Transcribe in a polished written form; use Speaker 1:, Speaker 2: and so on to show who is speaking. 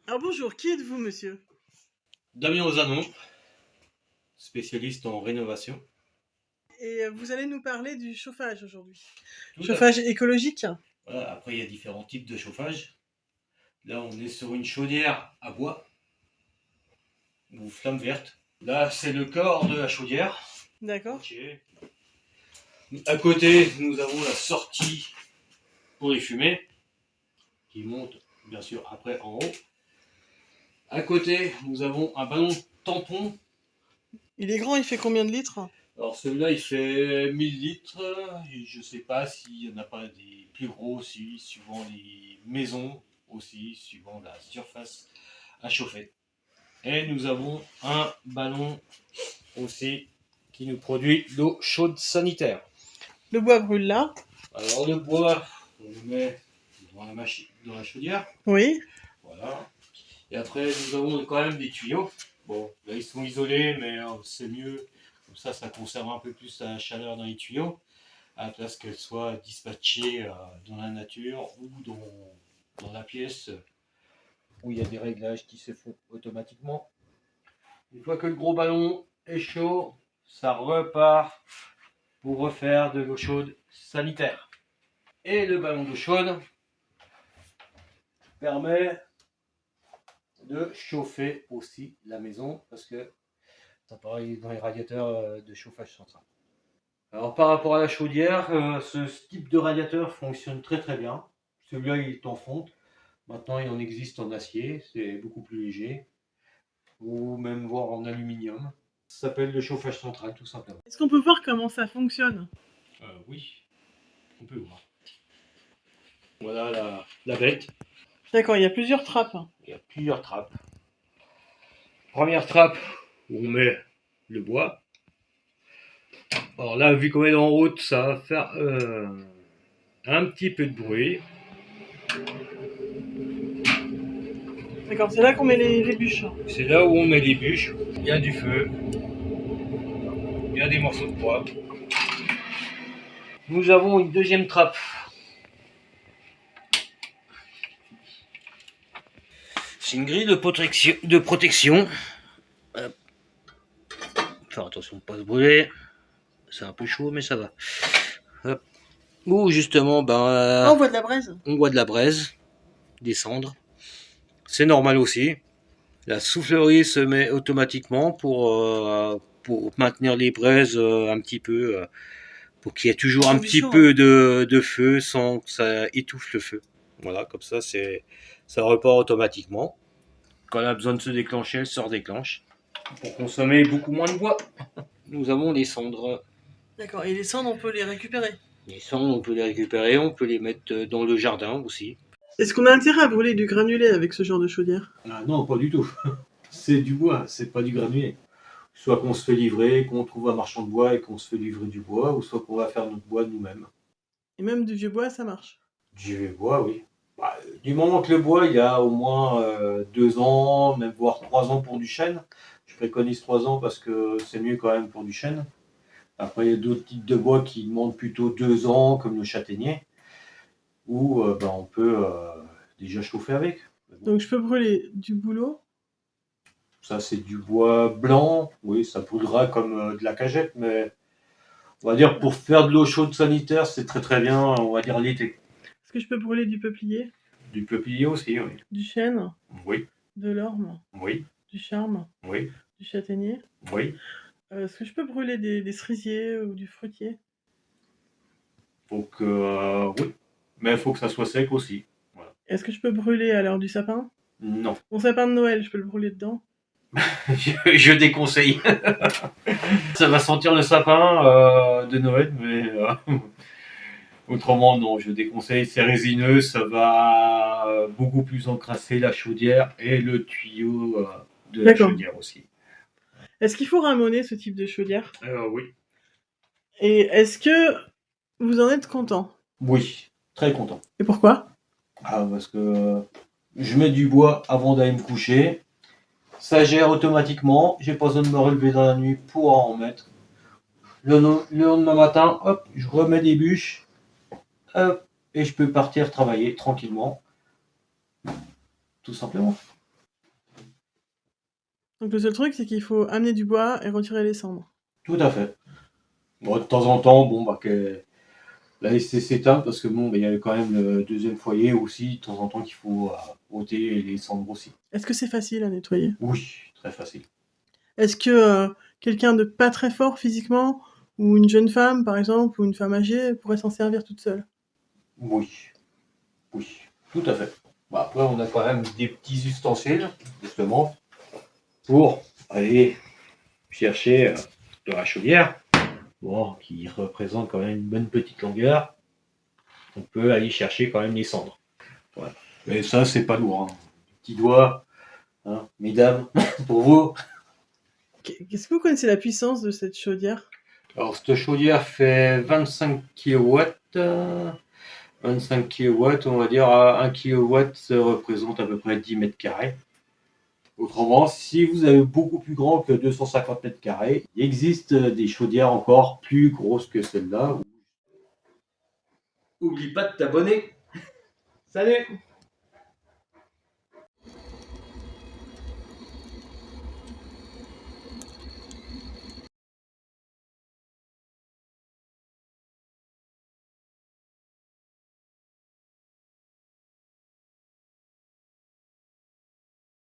Speaker 1: Alors bonjour, qui êtes-vous, monsieur?
Speaker 2: Damien Ozano, spécialiste en rénovation.
Speaker 1: Et vous allez nous parler du chauffage aujourd'hui.
Speaker 2: Tout à
Speaker 1: Chauffage
Speaker 2: fait.
Speaker 1: écologique?
Speaker 2: Voilà, après, il y a différents types de chauffage. Là, on est sur une chaudière à bois ou flamme verte. Là, c'est le corps de la chaudière.
Speaker 1: D'accord.
Speaker 2: Ok. À côté, nous avons la sortie pour les fumées qui monte bien sûr après en haut. À côté, nous avons un ballon tampon.
Speaker 1: Il est grand, il fait combien de litres?
Speaker 2: Alors celui-là, il fait 1000 litres. Et je ne sais pas s'il n'y en a pas des plus gros aussi, suivant les maisons aussi, suivant la surface à chauffer. Et nous avons un ballon aussi qui nous produit l'eau chaude sanitaire.
Speaker 1: Le bois brûle là.
Speaker 2: Alors le bois, on le met dans la chaudière.
Speaker 1: Oui.
Speaker 2: Voilà. Et après, nous avons quand même des tuyaux. Bon, là ils sont isolés, mais c'est mieux. Comme ça conserve un peu plus la chaleur dans les tuyaux, à la place qu'elle soit dispatchée dans la nature ou dans la pièce où il y a des réglages qui se font automatiquement. Une fois que le gros ballon est chaud, ça repart pour refaire de l'eau chaude sanitaire. Et le ballon d'eau chaude permet de chauffer aussi la maison parce que ça pareil dans les radiateurs de chauffage central. Alors par rapport à la chaudière, ce type de radiateur fonctionne très très bien. Celui-là il est en fonte. Maintenant il en existe en acier, c'est beaucoup plus léger. Ou même voire en aluminium. Ça s'appelle le chauffage central tout simplement.
Speaker 1: Est-ce qu'on peut voir comment ça fonctionne?
Speaker 2: Oui, on peut voir. Voilà la bête.
Speaker 1: D'accord, il y a plusieurs trappes.
Speaker 2: Il y a plusieurs trappes. Première trappe où on met le bois. Alors là, vu qu'on est en route, ça va faire un petit peu de bruit.
Speaker 1: D'accord, c'est là qu'on met les bûches.
Speaker 2: C'est là où on met les bûches. Il y a du feu. Il y a des morceaux de bois. Nous avons une deuxième trappe. C'est une grille de protection. Faire attention de ne pas se brûler. C'est un peu chaud, mais ça va. Hop. Où justement,
Speaker 1: Ah, on voit de la braise.
Speaker 2: on voit de la braise, des cendres. C'est normal aussi. La soufflerie se met automatiquement pour maintenir les braises un petit peu, pour qu'il y ait toujours un petit peu de feu sans que ça étouffe le feu. Voilà, comme ça, ça repart automatiquement. Quand elle a besoin de se déclencher, elle se redéclenche. Pour consommer beaucoup moins de bois. Nous avons les cendres.
Speaker 1: D'accord, et les cendres, on peut les récupérer.
Speaker 2: Les cendres, on peut les récupérer, on peut les mettre dans le jardin aussi.
Speaker 1: Est-ce qu'on a intérêt à brûler du granulé avec ce genre de chaudière?
Speaker 2: Ah non, pas du tout. C'est du bois, c'est pas du granulé. Soit qu'on se fait livrer, qu'on trouve un marchand de bois et qu'on se fait livrer du bois, ou soit qu'on va faire notre bois nous-mêmes.
Speaker 1: Et même du vieux bois, ça marche.
Speaker 2: Du bois, oui. Du moment que le bois, il y a au moins 2 ans, même voire 3 ans pour du chêne. Je préconise 3 ans parce que c'est mieux quand même pour du chêne. Après, il y a d'autres types de bois qui demandent plutôt 2 ans, comme le châtaignier, où on peut déjà chauffer avec.
Speaker 1: Donc je peux brûler du bouleau.
Speaker 2: Ça, c'est du bois blanc. Oui, ça brûlera comme de la cagette, mais on va dire pour faire de l'eau chaude sanitaire, c'est très très bien, on va dire l'été.
Speaker 1: Est-ce que je peux brûler du peuplier?
Speaker 2: Du peuplier aussi, oui.
Speaker 1: Du chêne?
Speaker 2: Oui,
Speaker 1: De l'orme?
Speaker 2: oui,
Speaker 1: Du charme?
Speaker 2: oui,
Speaker 1: Du châtaignier?
Speaker 2: oui.
Speaker 1: Est-ce que je peux brûler des cerisiers ou du fruitier?
Speaker 2: Faut que, oui, mais il faut que ça soit sec aussi. Voilà.
Speaker 1: Est-ce que je peux brûler à l'heure du sapin?
Speaker 2: Non,
Speaker 1: Mon sapin de Noël, je peux le brûler dedans?
Speaker 2: je déconseille. Ça va sentir le sapin de Noël, mais autrement non, je déconseille. C'est résineux, ça va beaucoup plus encrasser la chaudière et le tuyau de la
Speaker 1: D'accord.
Speaker 2: chaudière aussi.
Speaker 1: Est-ce qu'il faut ramoner ce type de chaudière?
Speaker 2: Oui.
Speaker 1: Et est-ce que vous en êtes content?
Speaker 2: Oui, très content.
Speaker 1: Et pourquoi?
Speaker 2: Ah, parce que je mets du bois avant d'aller me coucher. Ça gère automatiquement. J'ai pas besoin de me relever dans la nuit pour en mettre. Le lendemain matin, hop, je remets des bûches. Hop, et je peux partir travailler tranquillement. Tout simplement.
Speaker 1: Donc le seul truc, c'est qu'il faut amener du bois et retirer les cendres.
Speaker 2: Tout à fait. Bon, de temps en temps, bon, bah, que la SC s'éteint parce que bon, bah, il y a quand même le deuxième foyer aussi, de temps en temps qu'il faut ôter les cendres aussi.
Speaker 1: Est-ce que c'est facile à nettoyer?
Speaker 2: Oui, très facile.
Speaker 1: Est-ce que quelqu'un de pas très fort physiquement, ou une jeune femme par exemple, ou une femme âgée, pourrait s'en servir toute seule?
Speaker 2: Oui, oui, tout à fait. Bah, après, on a quand même des petits ustensiles, justement, pour aller chercher de la chaudière, bon, qui représente quand même une bonne petite longueur. On peut aller chercher quand même les cendres. Voilà. Et ça, c'est pas lourd. Hein. Petit doigt, hein, mesdames, pour vous.
Speaker 1: Qu'est-ce que vous connaissez la puissance de cette chaudière?
Speaker 2: Alors, cette chaudière fait 25 kW. 25 kW, on va dire, à 1 kW, ça représente à peu près 10 mètres carrés. Autrement, si vous avez beaucoup plus grand que 250 mètres carrés, il existe des chaudières encore plus grosses que celle-là. Oublie pas de t'abonner. Salut!